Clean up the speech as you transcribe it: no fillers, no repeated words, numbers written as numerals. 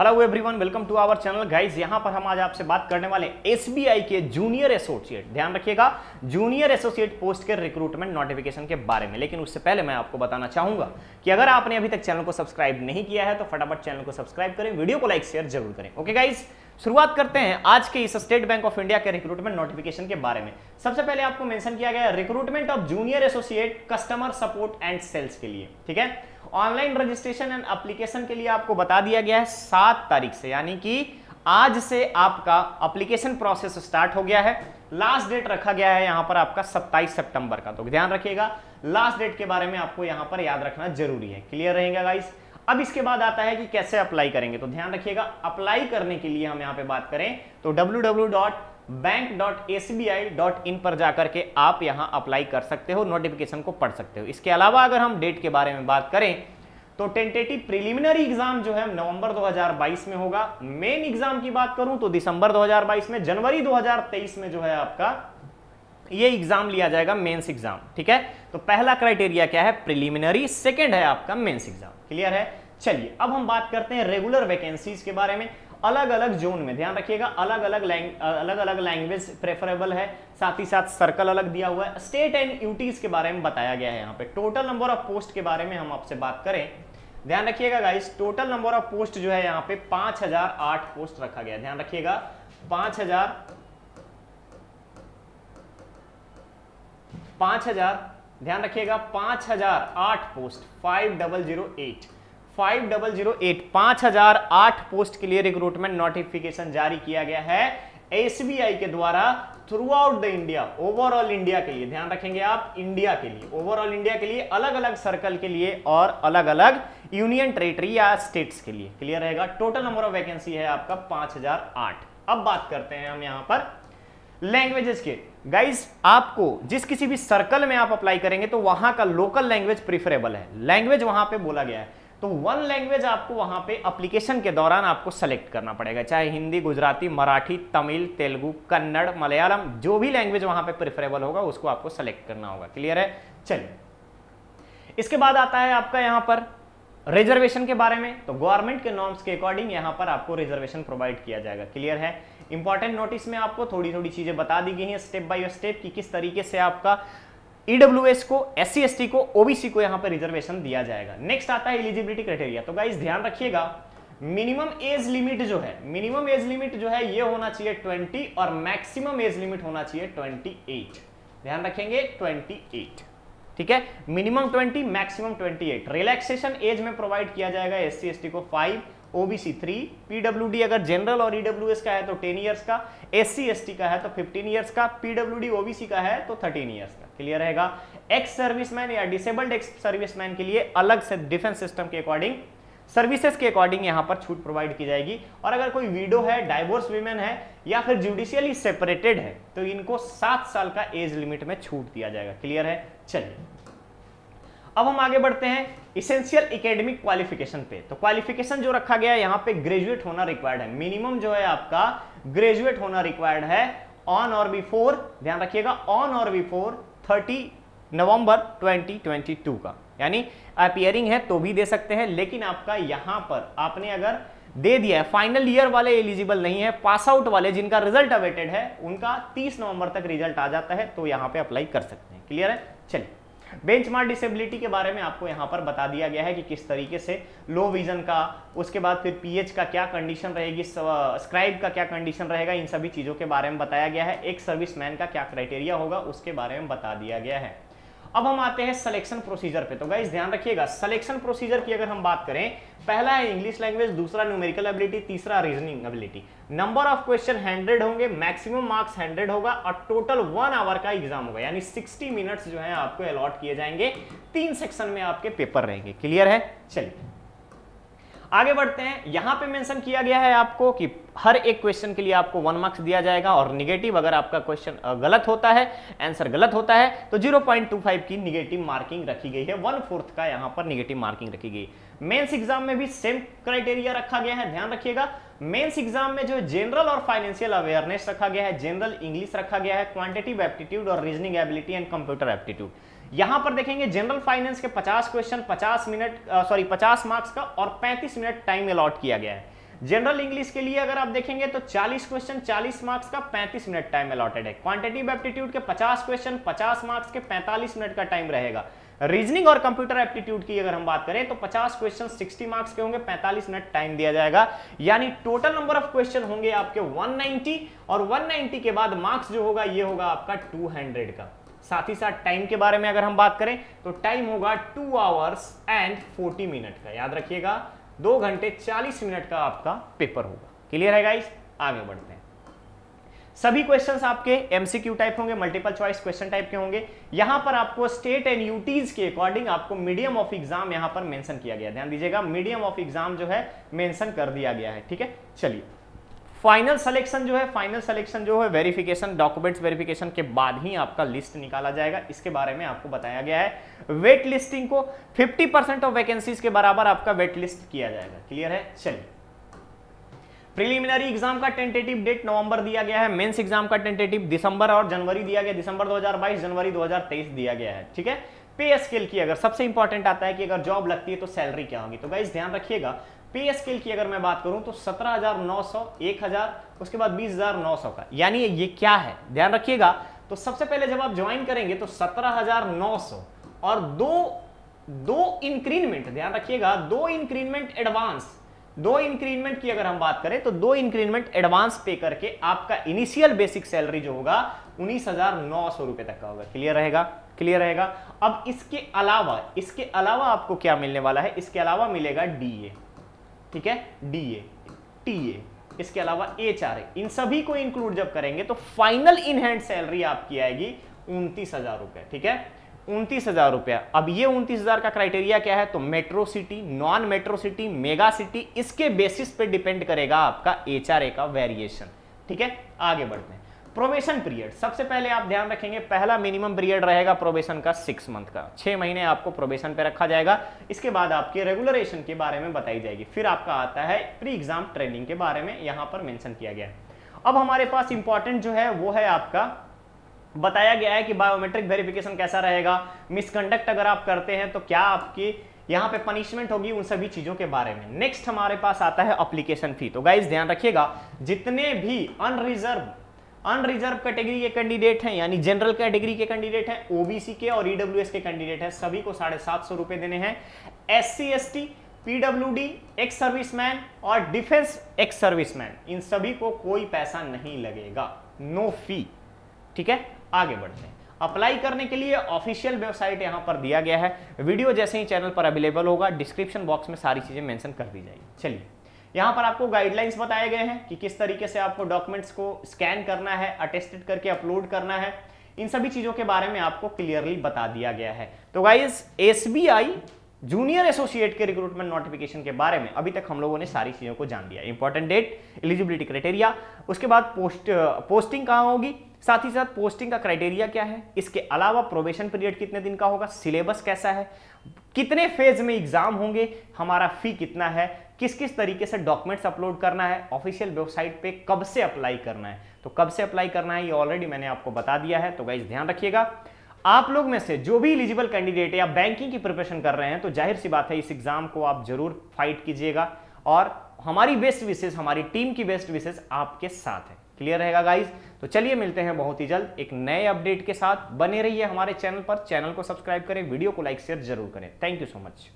Hello everyone, welcome to our channel guys. यहां पर हम आज आपसे बात करने वाले एसबीआई के जूनियर एसोसिएट, ध्यान रखिएगा, जूनियर एसोसिएट पोस्ट के रिक्रूटमेंट नोटिफिकेशन के बारे में। लेकिन उससे पहले मैं आपको बताना चाहूंगा कि अगर आपने अभी तक चैनल को सब्सक्राइब नहीं किया है तो फटाफट चैनल को सब्सक्राइब करें, वीडियो को लाइक शेयर जरूर करें। ओके गाइज, शुरुआत करते हैं आज के इस स्टेट बैंक ऑफ इंडिया के रिक्रूटमेंट नोटिफिकेशन के बारे में। सबसे पहले आपको मेंशन किया गया है recruitment of junior associate customer support and sales के लिए। ठीक है, ऑनलाइन रजिस्ट्रेशन एंड एप्लीकेशन के लिए आपको बता दिया गया है 7 तारीख से, यानी कि आज से आपका एप्लीकेशन प्रोसेस स्टार्ट हो गया है। लास्ट डेट रखा गया है यहां पर आपका 27 सितंबर का, तो ध्यान रखिएगा लास्ट डेट के बारे में आपको यहां पर याद रखना जरूरी है। क्लियर रहेगा गाइस। अब इसके बाद आता है कि कैसे अप्लाई करेंगे, तो ध्यान रखिएगा अप्लाई करने के लिए हम यहां पे बात करें तो www.bank.sbi.in पर जाकर के आप यहां अप्लाई कर सकते हो, नोटिफिकेशन को पढ़ सकते हो। इसके अलावा अगर हम डेट के बारे में बात करें तो टेंटेटिव प्रिलिमिनरी एग्जाम जो है नवंबर 2022 में होगा। मेन एग्जाम की बात करूं तो दिसंबर 2022 में, जनवरी 2023 में जो है आपका ये एग्जाम लिया जाएगा, मेंस एग्जाम। ठीक है, तो पहला क्राइटेरिया क्या है, प्रिलिमिनरी, सेकंड है आपका मेंस एग्जाम। क्लियर है। चलिए अब हम बात करते हैं रेगुलर वैकेंसीज के बारे में। अलग अलग जोन में ध्यान रखिएगा, अलग अलग लैंग्वेज प्रेफरेबल है, साथ ही साथ सर्कल अलग दिया हुआ है। स्टेट एंड यूटीज के बारे में बताया गया है यहाँ पे। टोटल नंबर ऑफ पोस्ट के बारे में हम आपसे बात करें, ध्यान रखिएगा guys, total number of post जो है यहाँ पे 5008 पोस्ट रखा गया है। ध्यान रखिएगा 5000 ध्यान रखिएगा 5008 पोस्ट, 5008 पोस्ट के लिए रिक्रूटमेंट नोटिफिकेशन जारी किया गया है एसबीआई के द्वारा through out the India, overall India के लिए। ध्यान रखेंगे आप, इंडिया के लिए, ओवरऑल इंडिया के लिए, अलग अलग सर्कल के लिए और अलग अलग यूनियन टेरिटरी या स्टेट्स के लिए। क्लियर रहेगा। टोटल नंबर ऑफ वैकेंसी है आपका 5008। अब बात करते हैं हम यहां पर लैंग्वेजेस के। गाइस आपको जिस किसी भी सर्कल में आप अप्लाई करेंगे तो वहां का लोकल लैंग्वेज प्रिफरेबल है, लैंग्वेज वहां पे बोला गया है। तो वन लैंग्वेज आपको वहां पे एप्लीकेशन के दौरान आपको सेलेक्ट करना पड़ेगा, चाहे हिंदी, गुजराती, मराठी, तमिल, तेलुगु, कन्नड़, मलयालम, जो भी लैंग्वेज वहां पे प्रिफरेबल होगा उसको आपको सेलेक्ट करना होगा। क्लियर है। चलिए इसके बाद आता है आपका यहां पर रिजर्वेशन के बारे में। तो गवर्नमेंट के नॉर्म्स के अकॉर्डिंग यहां पर आपको रिजर्वेशन प्रोवाइड किया जाएगा। क्लियर है। इंपॉर्टेंट नोटिस में आपको थोड़ी थोड़ी चीजें बता दी गई हैं स्टेप बाय स्टेप कि किस तरीके से आपका ईडब्ल्यूएस को, एससी एसटी को, ओबीसी को यहां पर रिजर्वेशन दिया जाएगा। नेक्स्ट आता है एलिजिबिलिटी क्राइटेरिया। तो गाइस ध्यान रखिएगा मिनिमम एज लिमिट जो है, मिनिमम एज लिमिट जो है ये होना चाहिए 20 और मैक्सिमम एज लिमिट होना चाहिए 28। ध्यान रखेंगे 28। ठीक है, मिनिमम 20, मैक्सिमम 28। रिलैक्सेशन एज में प्रोवाइड किया जाएगा एससी एसटी को 5, ओबीसी 3, पीडब्ल्यूडी अगर जनरल और ईडब्ल्यूएस का है तो 10 इयर्स का, एससी एसटी का है तो 15 इयर्स का, पीडब्ल्यूडी ओबीसी का है तो 13 इयर्स का। क्लियर रहेगा। एक्स सर्विसमैन या डिसेबल्ड एक्स सर्विसमैन के लिए अलग से डिफेंस सिस्टम के अकॉर्डिंग, सर्विसेज के अकॉर्डिंग यहां पर छूट प्रोवाइड की जाएगी। और अगर कोई विडो है, डाइवोर्स वीमेन है या फिर जुडिशियली सेपरेटेड है तो इनको 7 साल का एज लिमिट में छूट दिया जाएगा। क्लियर है। चलिए अब हम आगे बढ़ते हैं इसेंशियल एकेडमिक क्वालिफिकेशन पे। तो क्वालिफिकेशन जो रखा गया है यहां पे ग्रेजुएट होना रिक्वायर्ड है। मिनिमम जो है आपका ग्रेजुएट होना रिक्वायर्ड है ऑन और बिफोर, ध्यान रखिएगा ऑन और बिफोर 30 नवंबर 2022 का, यानी अपीयरिंग है तो भी दे सकते हैं। लेकिन आपका यहां पर आपने अगर दे दिया है, फाइनल ईयर वाले एलिजिबल नहीं है, पास आउट वाले जिनका रिजल्ट अवेटेड है उनका 30 नवंबर तक रिजल्ट आ जाता है तो यहां पे अप्लाई कर सकते हैं। क्लियर है। चलिए बेंचमार्क डिसेबिलिटी के बारे में आपको यहां पर बता दिया गया है कि किस तरीके से लो विजन का, उसके बाद फिर पीएच का क्या कंडीशन रहेगी, स्क्राइब का क्या कंडीशन रहेगा, इन सभी चीजों के बारे में बताया गया है। एक सर्विसमैन का क्या क्राइटेरिया होगा उसके बारे में बता दिया गया है। अब हम आते हैं सिलेक्शन प्रोसीजर पे। तो गाइस ध्यान रखिएगा सिलेक्शन प्रोसीजर की अगर हम बात करें, पहला है इंग्लिश लैंग्वेज, दूसरा न्यूमेरिकल एबिलिटी, तीसरा reasoning ability. Number of question 100 होंगे, मैक्सिमम मार्क्स 100 होगा और टोटल 1 आवर का एग्जाम होगा, यानी 60 मिनट्स जो है आपको अलॉट किए जाएंगे। 3 सेक्शन में आपके पेपर रहेंगे। क्लियर है। चलिए आगे बढ़ते हैं। यहां पे मेंशन किया गया है आपको कि हर एक क्वेश्चन के लिए आपको 1 मार्क्स दिया जाएगा और निगेटिव अगर आपका क्वेश्चन गलत होता है, आंसर गलत होता है तो 0.25 की निगेटिव मार्किंग रखी गई है। 1/4 का यहां पर निगेटिव मार्किंग रखी गई। मेंस एग्जाम में भी सेम क्राइटेरिया रखा गया है। ध्यान रखिएगा मेंस एग्जाम में जो जनरल और फाइनेंशियल अवेयरनेस रखा गया है, जनरल इंग्लिश रखा गया है, क्वांटिटेटिव एप्टीट्यूड और reasoning ability and computer aptitude. यहां पर देखेंगे जनरल फाइनेंस के 50 क्वेश्चन 50 मार्क्स का और 35 मिनट टाइम अलॉट किया गया है। जनरल इंग्लिश के लिए अगर आप देखेंगे तो 40 क्वेश्चन 40 मार्क्स का 35 मिनट टाइम अलॉटेड है। क्वांटिटेटिव एप्टीट्यूड के 50 क्वेश्चन 50 मार्क्स के 45 मिनट का टाइम रहेगा। रीजनिंग और कंप्यूटर एप्टीट्यूड की अगर हम बात करें तो 50 क्वेश्चन 60 मार्क्स के होंगे, 45 मिनट टाइम दिया जाएगा। यानी टोटल नंबर ऑफ क्वेश्चन होंगे आपके 190 और 190 के बाद मार्क्स जो होगा ये होगा आपका 200 का। साथ ही साथ टाइम के बारे में अगर हम बात करें तो टाइम होगा 2 आवर्स एंड 40 मिनट का। याद रखिएगा 2 घंटे 40 मिनट का आपका पेपर होगा। क्लियर है गाइस? आगे बढ़ते हैं। सभी क्वेश्चंस आपके एमसीक्यू टाइप होंगे, मल्टीपल चॉइस क्वेश्चन टाइप के होंगे। यहां पर आपको स्टेट एंड यूटीज के अकॉर्डिंग आपको मीडियम ऑफ एग्जाम यहां पर मेंशन किया गया। ध्यान दीजिएगा, मीडियम ऑफ एग्जाम जो है मेंशन कर दिया गया है। ठीक है, चलिए फाइनल सिलेक्शन जो है वेरिफिकेशन, डॉक्यूमेंट्स वेरिफिकेशन के बाद ही आपका लिस्ट निकाला जाएगा। इसके बारे में आपको बताया गया है। वेट लिस्टिंग को 50% ऑफ वैकेंसीज के बराबर आपका वेट लिस्ट किया जाएगा। क्लियर है? चलिए, प्रिलिमिनरी एग्जाम का टेंटेटिव डेट नवंबर दिया गया है। मेंस एग्जाम का टेंटेटिव दिसंबर और जनवरी दिया गया, दिसंबर 2022 जनवरी 2023 दिया गया है। ठीक है, पे स्केल की अगर सबसे इंपॉर्टेंट आता है कि अगर जॉब लगती है तो सैलरी क्या होगी, तो गाइस ध्यान रखिएगा पे स्केल की अगर मैं बात करूं तो 17,900, 1,000, उसके बाद 20,900 का। यानी ये क्या है ध्यान रखिएगा। तो सबसे पहले जब आप ज्वाइन करेंगे तो 17,900 और दो इंक्रीमेंट, ध्यान रखिएगा 2 इंक्रीमेंट एडवांस, 2 इंक्रीमेंट की अगर हम बात करें तो 2 इंक्रीमेंट एडवांस पे करके आपका इनिशियल बेसिक सैलरी जो होगा 19,900 रुपए तक का होगा। क्लियर रहेगा? क्लियर रहेगा। अब इसके अलावा आपको क्या मिलने वाला है? इसके अलावा मिलेगा डीए, ठीक है, डीए, टीए, इसके अलावा एचआरए, इन सभी को इंक्लूड जब करेंगे तो फाइनल इन हैंड सैलरी आपकी आएगी 29,000 रुपए। ठीक है, 29,000 रुपया। अब ये 29,000 का क्राइटेरिया क्या है? तो metro city, non metro city, mega city, इसके बेसिस पे डिपेंड करेगा आपका एचआरए का वेरिएशन। ठीक है, आगे बढ़ते हैं। प्रोबेशन पीरियड, सबसे पहले आप ध्यान रखेंगे पहला मिनिमम पीरियड रहेगा प्रोबेशन का 6 मंथ का, 6 महीने आपको प्रोबेशन पे रखा जाएगा। इसके बाद आपके रेगुलरेशन के बारे में बताई जाएगी। फिर आपका आता है प्री एग्जाम ट्रेनिंग के बारे में, यहां पर मेंशन किया गया है। अब हमारे पास इंपॉर्टेंट जो है वो है आपका बताया गया है कि बायोमेट्रिक वेरिफिकेशन कैसा रहेगा, मिसकंडक्ट अगर आप करते हैं तो क्या आपकी यहां पे पनिशमेंट होगी, उन सभी चीजों के बारे में। नेक्स्ट हमारे पास आता है एप्लीकेशन फी। तो गाइस ध्यान रखिएगा जितने भी अनरिजर्व कैटेगरी के कैंडिडेट हैं, यानी जनरल कैटेगरी के कैंडिडेट हैं, ओबीसी के और ईडब्ल्यूएस के कैंडिडेट हैं, सभी को 750 रुपए देने हैं। SC ST, PWD, ex serviceman और डिफेंस एक्स सर्विसमैन, इन सभी को कोई पैसा नहीं लगेगा, नो फी। ठीक है, आगे बढ़ते हैं। अप्लाई करने के लिए ऑफिशियल वेबसाइट यहां पर दिया गया है। वीडियो जैसे ही चैनल पर अवेलेबल होगा डिस्क्रिप्शन बॉक्स में सारी चीजें मेंशन कर दी जाएगी। चलिए, यहां पर आपको गाइडलाइंस बताए गए हैं कि किस तरीके से आपको डॉक्यूमेंट्स को स्कैन करना है, अटेस्टेड करके अपलोड करना है, इन सभी चीजों के बारे में आपको क्लियरली बता दिया गया है। तो गाइस एसबीआई जूनियर एसोसिएट के रिक्रूटमेंट नोटिफिकेशन के बारे में अभी तक हम लोगों ने सारी चीजों को जान लिया। इंपॉर्टेंट डेट, एलिजिबिलिटी क्राइटेरिया, उसके बाद पोस्टिंग कहां होगी, साथ ही साथ पोस्टिंग का क्राइटेरिया क्या है, इसके अलावा प्रोबेशन पीरियड कितने दिन का होगा, सिलेबस कैसा है, कितने फेज में एग्जाम होंगे, हमारा फी कितना है, किस किस तरीके से डॉक्यूमेंट्स अपलोड करना है, ऑफिशियल वेबसाइट पे कब से अप्लाई करना है। तो कब से अप्लाई करना है ये ऑलरेडी मैंने आपको बता दिया है। तो गाइस ध्यान रखिएगा, आप लोग में से जो भी एलिजिबल कैंडिडेट है या बैंकिंग की प्रिपरेशन कर रहे हैं तो जाहिर सी बात है इस एग्जाम को आप जरूर फाइट कीजिएगा और हमारी बेस्ट विशेष, हमारी टीम की बेस्ट विशेष आपके साथ है। क्लियर रहेगा गाइस? तो चलिए मिलते हैं बहुत ही जल्द एक नए अपडेट के साथ। बने रहिए हमारे चैनल पर, चैनल को सब्सक्राइब करें, वीडियो को लाइक शेयर जरूर करें। Thank you so much.